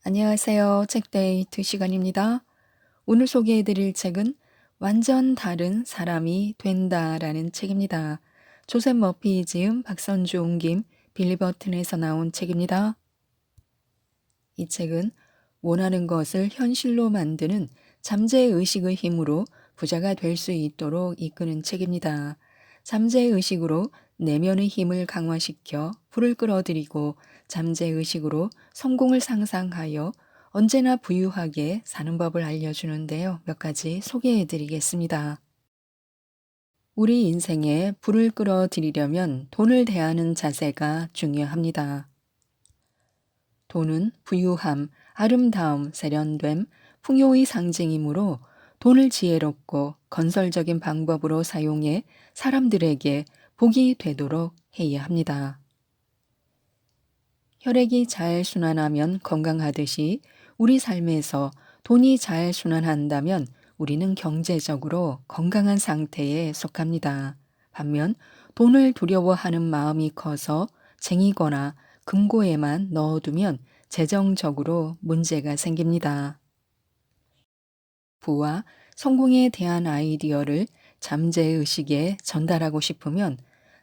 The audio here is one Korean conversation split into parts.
안녕하세요. 책데이트 시간입니다. 오늘 소개해드릴 책은 완전 다른 사람이 된다라는 책입니다. 조셉 머피 지음, 박선주 옮김, 빌리 버튼에서 나온 책입니다. 이 책은 원하는 것을 현실로 만드는 잠재의식의 힘으로 부자가 될 수 있도록 이끄는 책입니다. 잠재의식으로 내면의 힘을 강화시켜 불을 끌어들이고 잠재의식으로 성공을 상상하여 언제나 부유하게 사는 법을 알려주는데요. 몇 가지 소개해 드리겠습니다. 우리 인생에 불을 끌어들이려면 돈을 대하는 자세가 중요합니다. 돈은 부유함, 아름다움, 세련됨, 풍요의 상징이므로 돈을 지혜롭고 건설적인 방법으로 사용해 사람들에게 복이 되도록 해야 합니다. 혈액이 잘 순환하면 건강하듯이 우리 삶에서 돈이 잘 순환한다면 우리는 경제적으로 건강한 상태에 속합니다. 반면 돈을 두려워하는 마음이 커서 쟁이거나 금고에만 넣어두면 재정적으로 문제가 생깁니다. 부와 성공에 대한 아이디어를 잠재의식에 전달하고 싶으면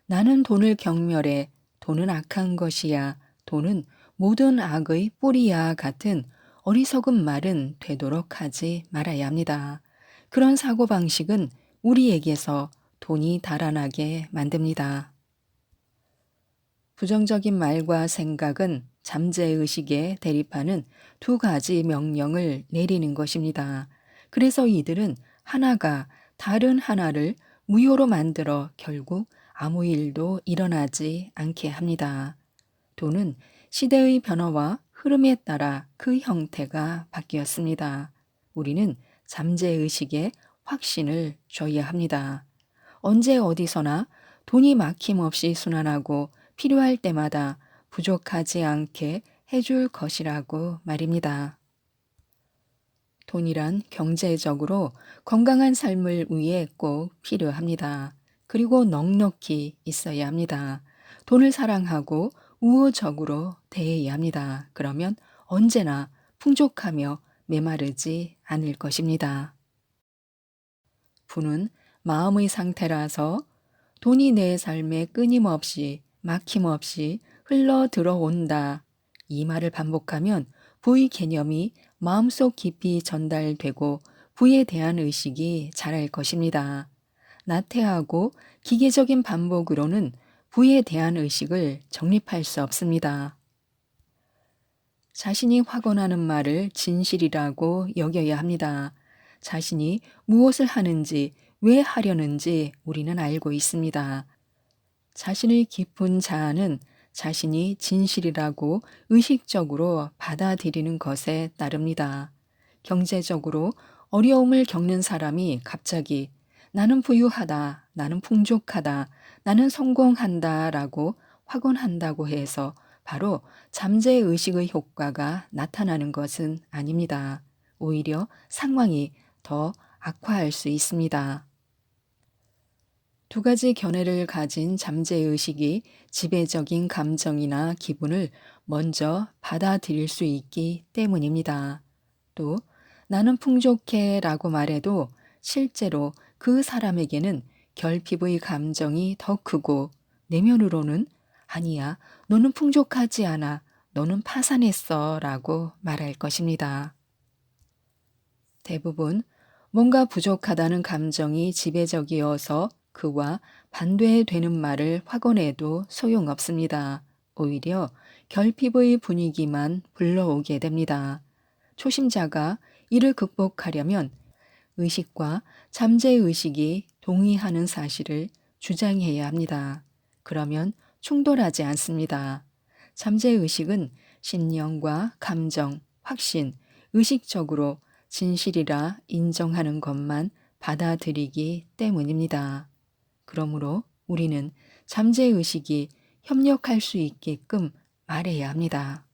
나는 돈을 경멸해, 돈은 악한 것이야, 돈은 모든 악의 뿌리야 같은 어리석은 말은 되도록 하지 말아야 합니다. 그런 사고방식은 우리에게서 돈이 달아나게 만듭니다. 부정적인 말과 생각은 잠재의식에 대립하는 두 가지 명령을 내리는 것입니다. 그래서 이들은 하나가 다른 하나를 무효로 만들어 결국 아무 일도 일어나지 않게 합니다. 돈은 시대의 변화와 흐름에 따라 그 형태가 바뀌었습니다. 우리는 잠재의식에 확신을 줘야 합니다. 언제 어디서나 돈이 막힘없이 순환하고 필요할 때마다 부족하지 않게 해줄 것이라고 말입니다. 돈이란 경제적으로 건강한 삶을 위해 꼭 필요합니다. 그리고 넉넉히 있어야 합니다. 돈을 사랑하고 우호적으로 대해야 합니다. 그러면 언제나 풍족하며 메마르지 않을 것입니다. 부는 마음의 상태라서 돈이 내 삶에 끊임없이 막힘없이 흘러 들어온다. 이 말을 반복하면 부의 개념이 마음속 깊이 전달되고 부에 대한 의식이 자랄 것입니다. 나태하고 기계적인 반복으로는 부에 대한 의식을 정립할 수 없습니다. 자신이 확언하는 말을 진실이라고 여겨야 합니다. 자신이 무엇을 하는지, 왜 하려는지 우리는 알고 있습니다. 자신의 깊은 자아는 자신이 진실이라고 의식적으로 받아들이는 것에 따릅니다. 경제적으로 어려움을 겪는 사람이 갑자기 나는 부유하다, 나는 풍족하다, 나는 성공한다 라고 확언한다고 해서 바로 잠재의식의 효과가 나타나는 것은 아닙니다. 오히려 상황이 더 악화할 수 있습니다. 두 가지 견해를 가진 잠재의식이 지배적인 감정이나 기분을 먼저 받아들일 수 있기 때문입니다. 또 나는 풍족해 라고 말해도 실제로 그 사람에게는 결핍의 감정이 더 크고 내면으로는 아니야, 너는 풍족하지 않아, 너는 파산했어 라고 말할 것입니다. 대부분 뭔가 부족하다는 감정이 지배적이어서 그와 반대되는 말을 확언해도 소용없습니다. 오히려 결핍의 분위기만 불러오게 됩니다. 초심자가 이를 극복하려면 의식과 잠재의식이 동의하는 사실을 주장해야 합니다. 그러면 충돌하지 않습니다. 잠재의식은 신념과 감정, 확신, 의식적으로 진실이라 인정하는 것만 받아들이기 때문입니다. 그러므로 우리는 잠재의식이 협력할 수 있게끔 말해야 합니다.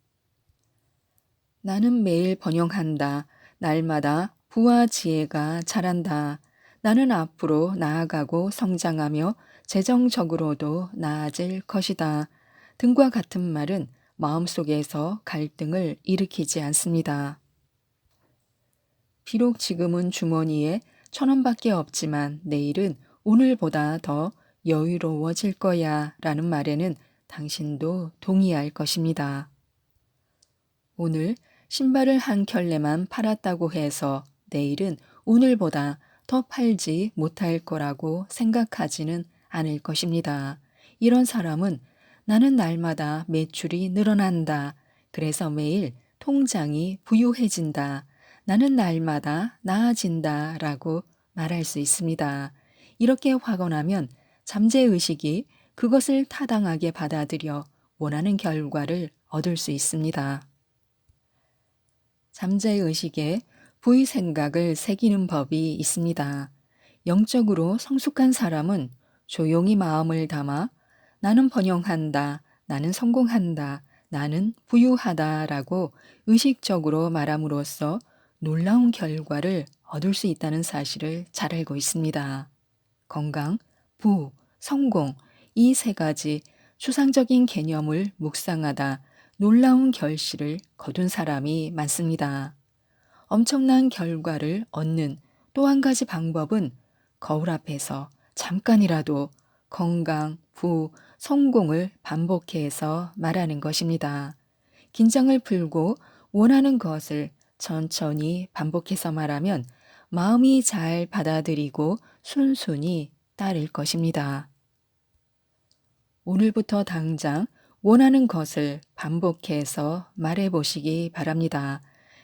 나는 매일 번영한다. 날마다 부와 지혜가 자란다. 나는 앞으로 나아가고 성장하며 재정적으로도 나아질 것이다. 등과 같은 말은 마음속에서 갈등을 일으키지 않습니다. 비록 지금은 주머니에 1,000원밖에 없지만 내일은 오늘보다 더 여유로워질 거야 라는 말에는 당신도 동의할 것입니다. 오늘 신발을 한 켤레만 팔았다고 해서 내일은 오늘보다 더 팔지 못할 거라고 생각하지는 않을 것입니다. 이런 사람은 나는 날마다 매출이 늘어난다. 그래서 매일 통장이 부유해진다. 나는 날마다 나아진다. 라고 말할 수 있습니다. 이렇게 확언하면 잠재의식이 그것을 타당하게 받아들여 원하는 결과를 얻을 수 있습니다. 잠재의식에 부의 생각을 새기는 법이 있습니다. 영적으로 성숙한 사람은 조용히 마음을 담아 나는 번영한다, 나는 성공한다, 나는 부유하다 라고 의식적으로 말함으로써 놀라운 결과를 얻을 수 있다는 사실을 잘 알고 있습니다. 건강, 부, 성공 이 세 가지 추상적인 개념을 묵상하다 놀라운 결실을 거둔 사람이 많습니다. 엄청난 결과를 얻는 또 한 가지 방법은 거울 앞에서 잠깐이라도 건강, 부, 성공을 반복해서 말하는 것입니다. 긴장을 풀고 원하는 것을 천천히 반복해서 말하면 마음이 잘 받아들이고 순순히 따를 것입니다. 오늘부터 당장 원하는 것을 반복해서 말해 보시기 바랍니다.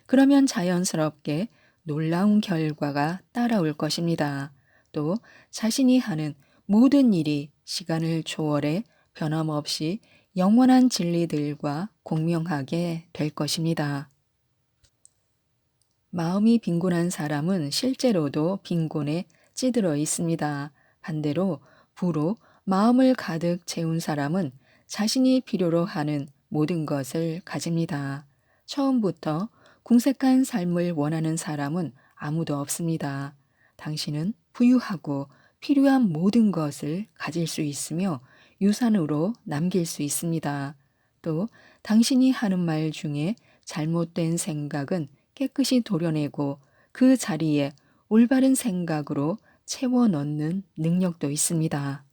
그러면 자연스럽게 놀라운 결과가 따라올 것입니다. 또 자신이 하는 모든 일이 시간을 초월해 변함없이 영원한 진리들과 공명하게 될 것입니다. 마음이 빈곤한 사람은 실제로도 빈곤에 찌들어 있습니다. 반대로 부로 마음을 가득 채운 사람은 자신이 필요로 하는 모든 것을 가집니다. 처음부터 궁색한 삶을 원하는 사람은 아무도 없습니다. 당신은 부유하고 필요한 모든 것을 가질 수 있으며 유산으로 남길 수 있습니다. 또 당신이 하는 말 중에 잘못된 생각은 깨끗이 도려내고 그 자리에 올바른 생각으로 채워 넣는 능력도 있습니다.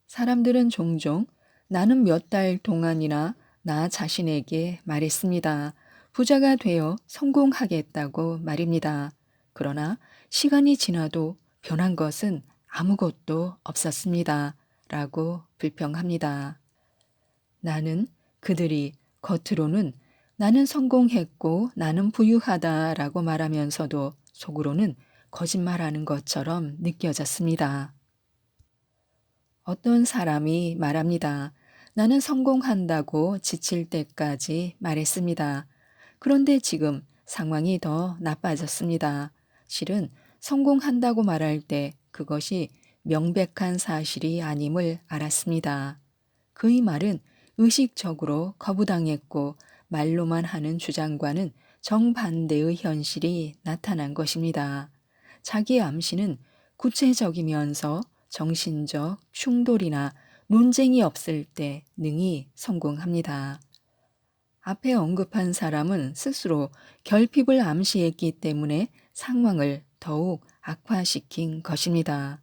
사람들은 종종 나는 몇 달 동안이나 나 자신에게 말했습니다. 부자가 되어 성공하겠다고 말입니다. 그러나 시간이 지나도 변한 것은 아무것도 없었습니다. 라고 불평합니다. 나는 그들이 겉으로는 나는 성공했고 나는 부유하다 라고 말하면서도 속으로는 거짓말하는 것처럼 느껴졌습니다. 어떤 사람이 말합니다. 나는 성공한다고 지칠 때까지 말했습니다. 그런데 지금 상황이 더 나빠졌습니다. 실은 성공한다고 말할 때 그것이 명백한 사실이 아님을 알았습니다. 그의 말은 의식적으로 거부당했고 말로만 하는 주장과는 정반대의 현실이 나타난 것입니다. 자기의 암시는 구체적이면서 정신적 충돌이나 논쟁이 없을 때 능히 성공합니다. 앞에 언급한 사람은 스스로 결핍을 암시했기 때문에 상황을 더욱 악화시킨 것입니다.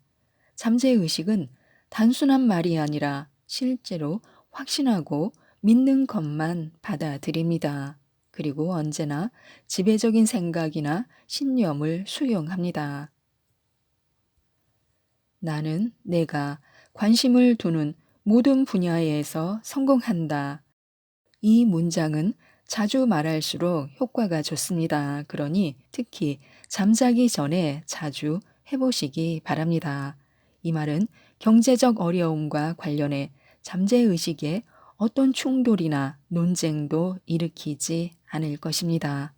잠재의식은 단순한 말이 아니라 실제로 확신하고 믿는 것만 받아들입니다. 그리고 언제나 지배적인 생각이나 신념을 수용합니다. 나는 내가 관심을 두는 모든 분야에서 성공한다. 이 문장은 자주 말할수록 효과가 좋습니다. 그러니 특히 잠자기 전에 자주 해보시기 바랍니다. 이 말은 경제적 어려움과 관련해 잠재의식에 어떤 충돌이나 논쟁도 일으키지 않을 것입니다.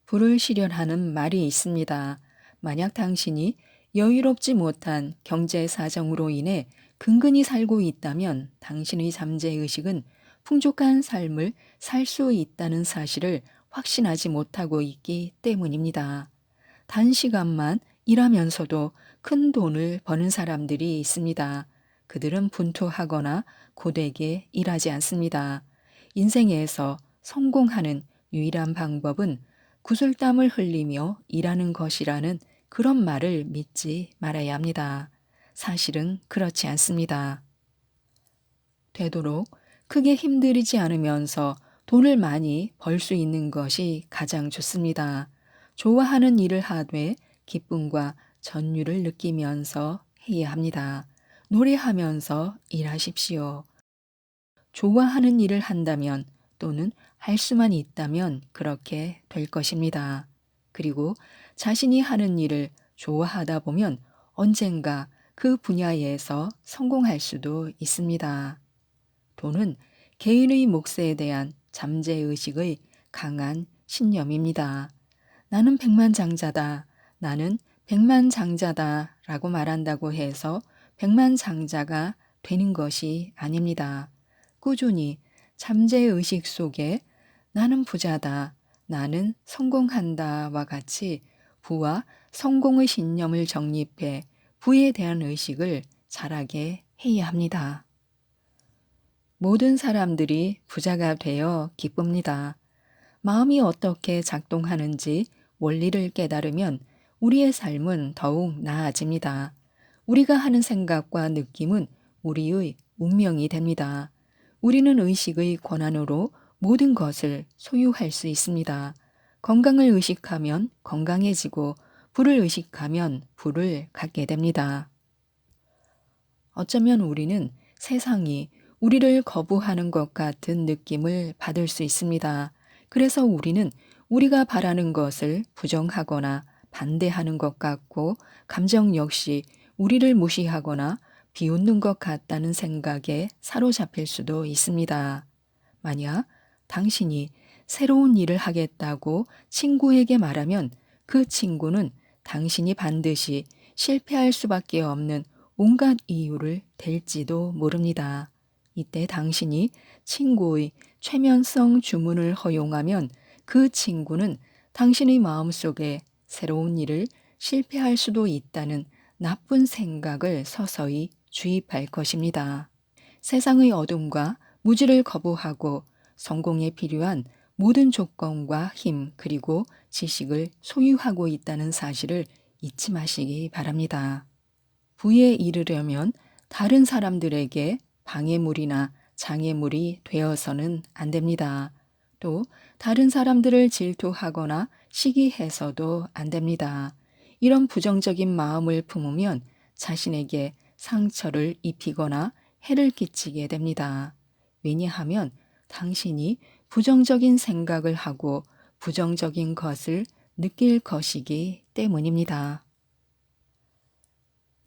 불을 실현하는 말이 있습니다. 만약 당신이 여유롭지 못한 경제 사정으로 인해 근근히 살고 있다면 당신의 잠재의식은 풍족한 삶을 살 수 있다는 사실을 확신하지 못하고 있기 때문입니다. 단시간만 일하면서도 큰 돈을 버는 사람들이 있습니다. 그들은 분투하거나 고되게 일하지 않습니다. 인생에서 성공하는 유일한 방법은 구슬땀을 흘리며 일하는 것이라는 그런 말을 믿지 말아야 합니다. 사실은 그렇지 않습니다. 되도록 크게 힘들이지 않으면서 돈을 많이 벌 수 있는 것이 가장 좋습니다. 좋아하는 일을 하되 기쁨과 전율을 느끼면서 해야 합니다. 노래하면서 일하십시오. 좋아하는 일을 한다면 또는 할 수만 있다면 그렇게 될 것입니다. 그리고 자신이 하는 일을 좋아하다 보면 언젠가 그 분야에서 성공할 수도 있습니다. 돈은 개인의 몫에 대한 잠재의식의 강한 신념입니다. 나는 백만장자다. 나는 백만장자다. 라고 말한다고 해서 백만장자가 되는 것이 아닙니다. 꾸준히 잠재의식 속에 나는 부자다. 나는 성공한다와 같이 부와 성공의 신념을 정립해 부에 대한 의식을 자라게 해야 합니다. 모든 사람들이 부자가 되어 기쁩니다. 마음이 어떻게 작동하는지 원리를 깨달으면 우리의 삶은 더욱 나아집니다. 우리가 하는 생각과 느낌은 우리의 운명이 됩니다. 우리는 의식의 권한으로 모든 것을 소유할 수 있습니다. 건강을 의식하면 건강해지고 부를 의식하면 부를 갖게 됩니다. 어쩌면 우리는 세상이 우리를 거부하는 것 같은 느낌을 받을 수 있습니다. 그래서 우리는 우리가 바라는 것을 부정하거나 반대하는 것 같고 감정 역시 우리를 무시하거나 비웃는 것 같다는 생각에 사로잡힐 수도 있습니다. 만약 당신이 새로운 일을 하겠다고 친구에게 말하면 그 친구는 당신이 반드시 실패할 수밖에 없는 온갖 이유를 댈지도 모릅니다. 이때 당신이 친구의 최면성 주문을 허용하면 그 친구는 당신의 마음속에 새로운 일을 실패할 수도 있다는 나쁜 생각을 서서히 주입할 것입니다. 세상의 어둠과 무지를 거부하고 성공에 필요한 모든 조건과 힘 그리고 지식을 소유하고 있다는 사실을 잊지 마시기 바랍니다. 부에 이르려면 다른 사람들에게 방해물이나 장애물이 되어서는 안 됩니다. 또 다른 사람들을 질투하거나 시기해서도 안 됩니다. 이런 부정적인 마음을 품으면 자신에게 상처를 입히거나 해를 끼치게 됩니다. 왜냐하면 당신이 부정적인 생각을 하고 부정적인 것을 느낄 것이기 때문입니다.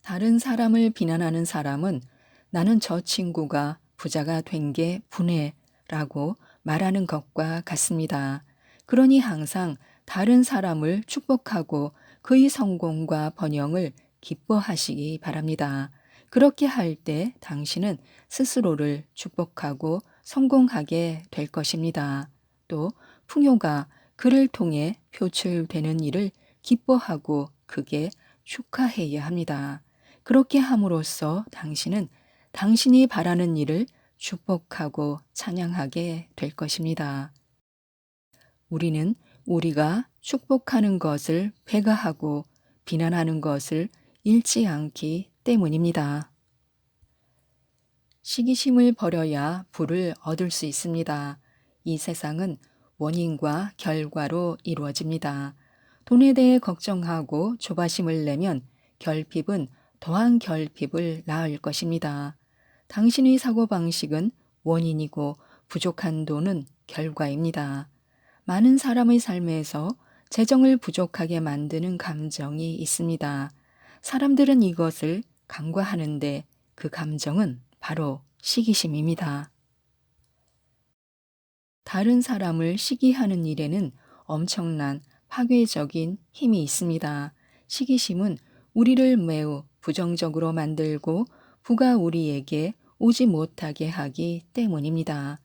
다른 사람을 비난하는 사람은 나는 저 친구가 부자가 된 게 분해 라고 말하는 것과 같습니다. 그러니 항상 다른 사람을 축복하고 그의 성공과 번영을 기뻐하시기 바랍니다. 그렇게 할 때 당신은 스스로를 축복하고 성공하게 될 것입니다. 또 풍요가 그를 통해 표출되는 일을 기뻐하고 크게 축하해야 합니다. 그렇게 함으로써 당신은 당신이 바라는 일을 축복하고 찬양하게 될 것입니다. 우리는 우리가 축복하는 것을 배가하고 비난하는 것을 잃지 않기 때문입니다. 시기심을 버려야 부를 얻을 수 있습니다. 이 세상은 원인과 결과로 이루어집니다. 돈에 대해 걱정하고 조바심을 내면 결핍은 더한 결핍을 낳을 것입니다. 당신의 사고방식은 원인이고 부족한 돈은 결과입니다. 많은 사람의 삶에서 재정을 부족하게 만드는 감정이 있습니다. 사람들은 이것을 간과하는데 그 감정은 바로 시기심입니다. 다른 사람을 시기하는 일에는 엄청난 파괴적인 힘이 있습니다. 시기심은 우리를 매우 부정적으로 만들고 부가 우리에게 오지 못하게 하기 때문입니다.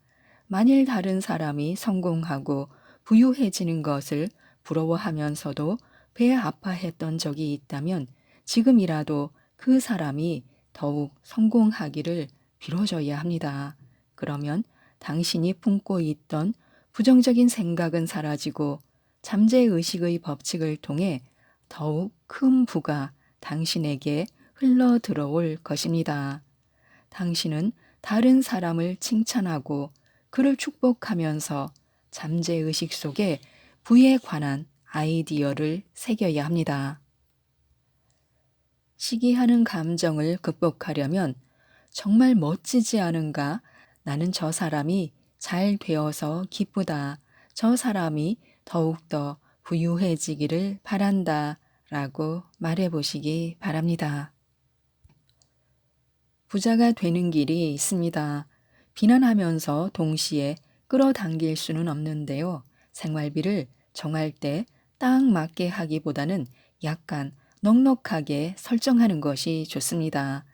만일 다른 사람이 성공하고 부유해지는 것을 부러워하면서도 배 아파했던 적이 있다면 지금이라도 그 사람이 더욱 성공하기를 빌어줘야 합니다. 그러면 당신이 품고 있던 부정적인 생각은 사라지고 잠재의식의 법칙을 통해 더욱 큰 부가 당신에게 흘러 들어올 것입니다. 당신은 다른 사람을 칭찬하고 그를 축복하면서 잠재의식 속에 부에 관한 아이디어를 새겨야 합니다. 시기하는 감정을 극복하려면 정말 멋지지 않은가? 나는 저 사람이 잘 되어서 기쁘다. 저 사람이 더욱더 부유해지기를 바란다. 라고 말해보시기 바랍니다. 부자가 되는 길이 있습니다. 비난하면서 동시에 끌어당길 수는 없는데요. 생활비를 정할 때 딱 맞게 하기보다는 약간 넉넉하게 설정하는 것이 좋습니다.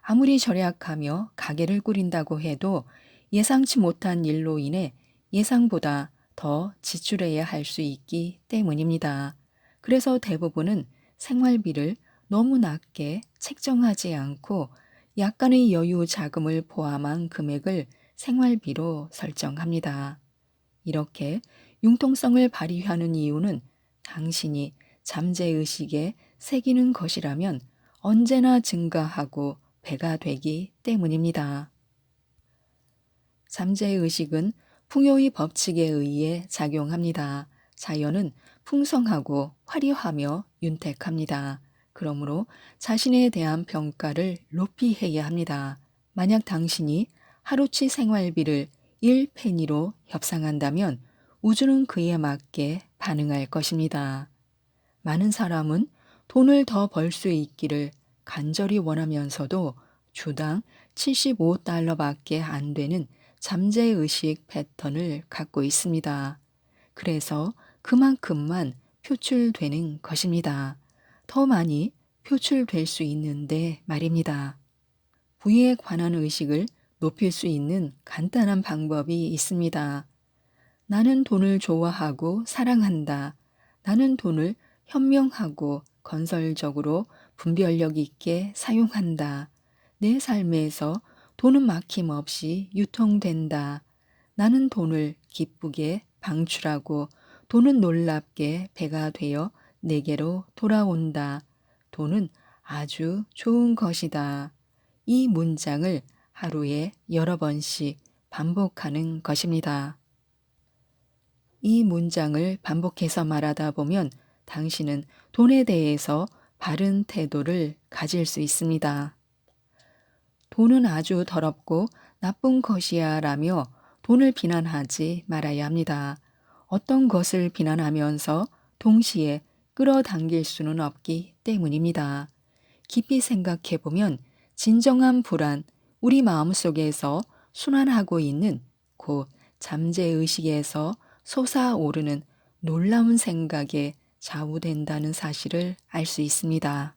아무리 절약하며 가게를 꾸린다고 해도 예상치 못한 일로 인해 예상보다 더 지출해야 할 수 있기 때문입니다. 그래서 대부분은 생활비를 너무 낮게 책정하지 않고 약간의 여유 자금을 포함한 금액을 생활비로 설정합니다. 이렇게 융통성을 발휘하는 이유는 당신이 잠재의식에 새기는 것이라면 언제나 증가하고 배가 되기 때문입니다. 잠재의식은 풍요의 법칙에 의해 작용합니다. 자연은 풍성하고 화려하며 윤택합니다. 그러므로 자신에 대한 평가를 높이 해야 합니다. 만약 당신이 하루치 생활비를 1페니로 협상한다면 우주는 그에 맞게 반응할 것입니다. 많은 사람은 돈을 더 벌 수 있기를 간절히 원하면서도 주당 75달러밖에 안 되는 잠재의식 패턴을 갖고 있습니다. 그래서 그만큼만 표출되는 것입니다. 더 많이 표출될 수 있는데 말입니다. 부에 관한 의식을 높일 수 있는 간단한 방법이 있습니다. 나는 돈을 좋아하고 사랑한다. 나는 돈을 현명하고 건설적으로 분별력 있게 사용한다. 내 삶에서 돈은 막힘없이 유통된다. 나는 돈을 기쁘게 방출하고 돈은 놀랍게 배가 되어 내게로 돌아온다. 돈은 아주 좋은 것이다. 이 문장을 하루에 여러 번씩 반복하는 것입니다. 이 문장을 반복해서 말하다 보면 당신은 돈에 대해서 바른 태도를 가질 수 있습니다. 돈은 아주 더럽고 나쁜 것이야 라며 돈을 비난하지 말아야 합니다. 어떤 것을 비난하면서 동시에 끌어당길 수는 없기 때문입니다. 깊이 생각해 보면 진정한 불안, 우리 마음속에서 순환하고 있는 곧 잠재의식에서 솟아오르는 놀라운 생각에 좌우된다는 사실을 알 수 있습니다.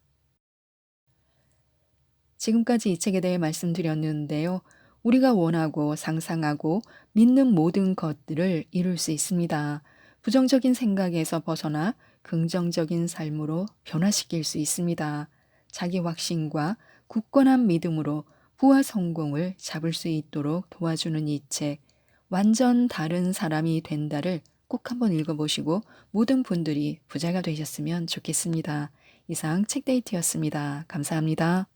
지금까지 이 책에 대해 말씀드렸는데요. 우리가 원하고 상상하고 믿는 모든 것들을 이룰 수 있습니다. 부정적인 생각에서 벗어나 긍정적인 삶으로 변화시킬 수 있습니다. 자기 확신과 굳건한 믿음으로 부와 성공을 잡을 수 있도록 도와주는 이 책, 완전 다른 사람이 된다를 꼭 한번 읽어보시고 모든 분들이 부자가 되셨으면 좋겠습니다. 이상 책데이트였습니다. 감사합니다.